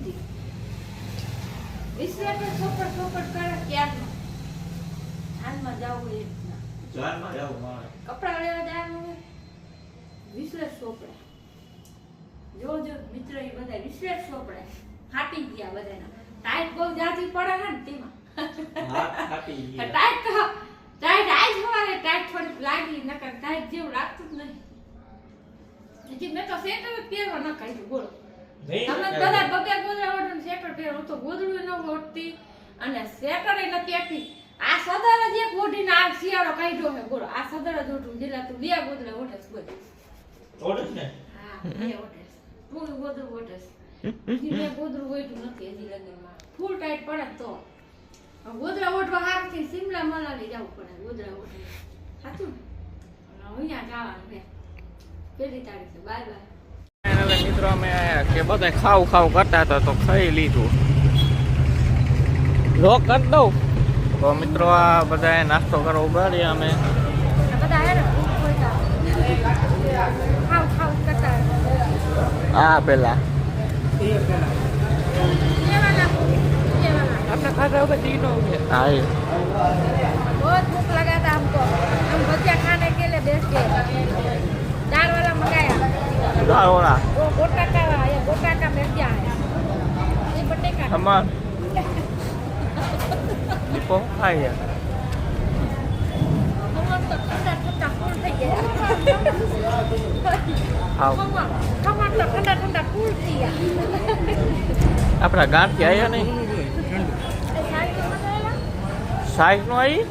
નથી. વિશ્લેષણ ચોપડ કરે ક્યારનું જાનમાં જાવું એ રીતના જાનમાં જાવું મારે કપડા લેવા જવાનું વિશ્લેષ ચોપડે જો મિત્ર એ બધા વિશ્લેષ ચોપડે ફાટી ગયા બધાના ટાઈટ બહુ જાજી પડે ને તેમાં ફાટી ગયા ટાઈટ આજ સવારે ટાઈટ થોડીક લાગી નકર ટાઈટ જેવું લાગતું જ નહીં. હજી મેં તો સેટર પહેરવા ન કાઢ્યું બોલો તમે બધા બગર ગોદડા ઓઢું સેટર પહેરો તો ગોદડું ન ઓઢતી અને સેટર એ નથી આપી. આ સદર જ એક ઓઢીને આ શિયાળો કાઢ્યો છે બોલો આ સદર જ ઓઢું જેલા તું બે ગોદડા ઓઢેસ બોલ ઓઢેસ ને હા બે ઓઢેસ તું ગોદડું ઓઢેસ હજી મેં ગોદડું ઓઢ્યું નથી હજી લગનમાં ફૂલ ટાઈટ પડે તો ગોદડા ઓઢવા હારથી સિમલા મનાલી જવું પડે ગોદડા ઓઢે સાચું ને અહીંયા જવાનું છે પહેલી તારીખે બાય બાય. હવે મિત્રો અમે કે બધા ખાવ કરતા હતા તો ખાઈ લીધું લોક કરી દઉં તો મિત્રો આ બધા નાસ્તો કરવા ઉગાડ્યા અમે બધા હે ખાવ કરતા આ પેલા अपना खाना होगा तीन हो गया હા बहुत भूख लगा था हमको हम भजिया खाने के लिए बैठ गए दाल वाला मंगाया દાળોળા वो गोटा का भजिया है ये बटे का અમાર દીપો ખાઈ हम तो ठंडा फूल થઈ ગયા ખાવ खमण तो ठंडा फूल थी આપણા ગાંઠથી આવ્યા નહીં સાઈઝ નો આવી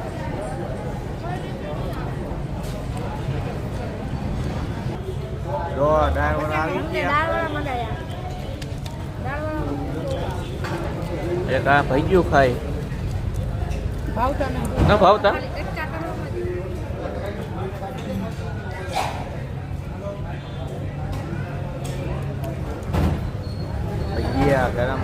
જો દાળોળા આવી ગયા दाल वाला मंगाया दाल वाला એક આ ભજીયું ખાઈ भावता नहीं ન ભાવતા एक चाकर ભજીયા ગરમ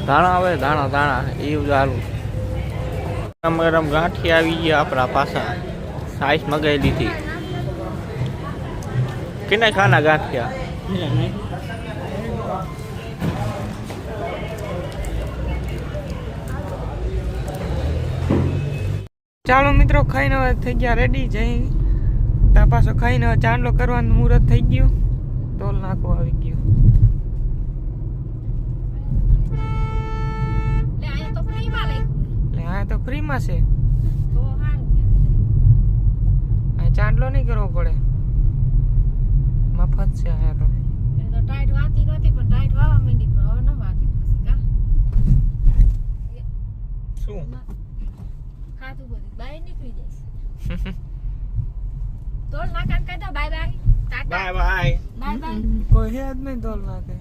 ધાણા આવે ધાણા એ ચાલુ ગરમ ગરમ ગાંઠી આવી ગયા આપણા પાછા સાઈઝ મગાવી લીધી किने खाना गांठिया ચાલો મિત્રો ખાઈને હવે થઈ ગયા રેડી જઈ ત્યાં પાછો ખાઈને હવે ચાંદલો કરવાનું મુહૂર્ત થઈ ગયું ટોલ નાખો આવી ગયું ले आया तो फ्री वाले એટલે આ તો ફ્રીમાં છે तो हार આ ચાંદલો નહીં કરવો પડે મફત છે આ તો એ તો ટાઈટ વાતી નહોતી પણ ટાઈટ વાવા માંડી પણ હવે ન વાતી પછી કા શું ખાતું બધું બાય નીકળી જઈશ તોલ નાકાન કહી દો bye bye Tata bye bye bye bye કોઈ હે જ નહીં ટોલ નાખે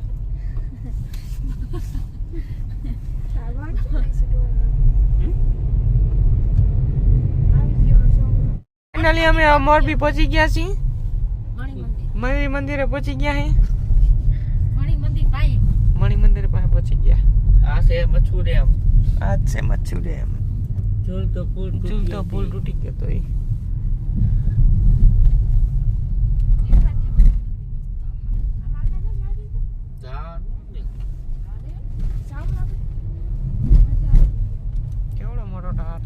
ફાઇનલી અમે મોરબી પહોંચી ગયા છીએ મણી મંદિરે પહોંચી ગયા હે મણી મંદિર પાસે મણી મંદિર પાસે પહોંચી ગયા આ છે મચ્છુ ડેમ આજ છે મચ્છુ ડેમ ઝૂલતો પુલ તૂટી ગયો તો એ કેવડો મોટો ટાર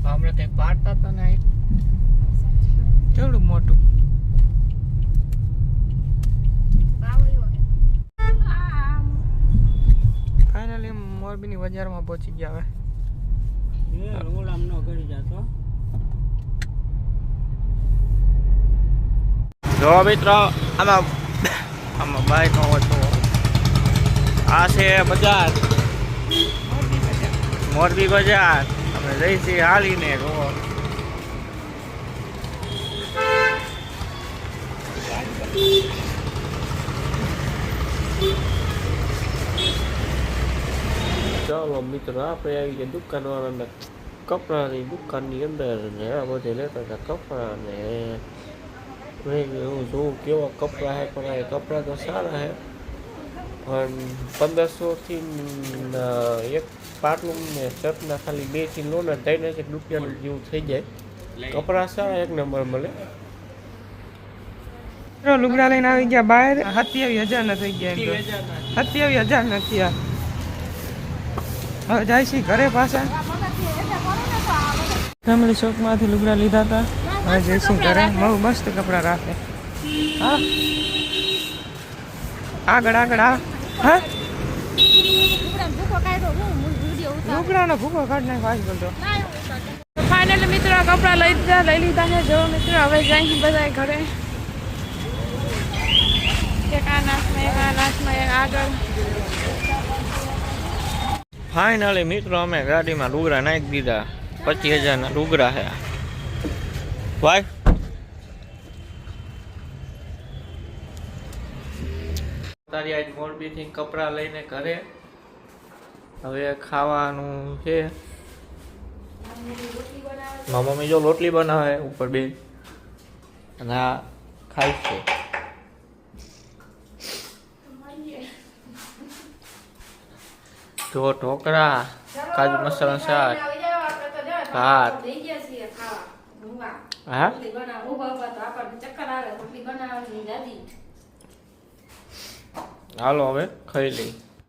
હમણાં કંઈક પાડતા હતા ને કેવડું મોટું ફાઇનલી મોરબીની બજારમાં પહોંચી ગયા હવે જો મિત્રો આમાં બાઈક નો હતો આ છે બજાર મોરબી બજાર અમે જઈશી હાલીને રોડ ચાલો મિત્રો આપણે આવી ગયા દુકાનવાળાને કપડાની દુકાનની અંદર ને આ બધે લેતા હતા કપડા ને હું જોઉં કેવા કપડા હે પણ એ કપડા તો સારા હે 1500 થી એક પાટલું ને શર્ટના ખાલી 2 થી લો ને 3000 રૂપિયા જેવું થઈ જાય. કપડા સારા એક નંબર મળે. મિત્રો લુગડા લઈને આવી ગયા બહાર. 27,000 ના થઈ ગયા. 27,000 ના થયા. હવે જાય છે ઘરે પાછા. ફેમિલી શોપમાંથી લુગડા લીધા હતા. હવે જઈશું ઘરે. બહુ મસ્ત કપડા રાખે. હા આગળ આગળ આ હા લુગડાનો ભૂકો કાઢ નાખ આજકાલ તો. ફાઇનલી મિત્રો કપડા લઈ લીધા છે. જો મિત્રો હવે જાય બધા ઘરે. એક આ નાચમાં એક આગળ. ફાઇનલી મિત્રો અમે ગાડીમાં લુગડા નાખી દીધા. 25,000 ના લુગડા છે ભાઈ. તારી આજ મોરબીથી કપડાં લઈને ઘરે. હવે ખાવાનું છે. મારી મમ્મી જો રોટલી બનાવે ઉપર બે અને આ ખાય છે. જો ઢોકળા, કાજુ મસાલા શાક, ભાત. હા હાલો હવે ખાઈ લઈ.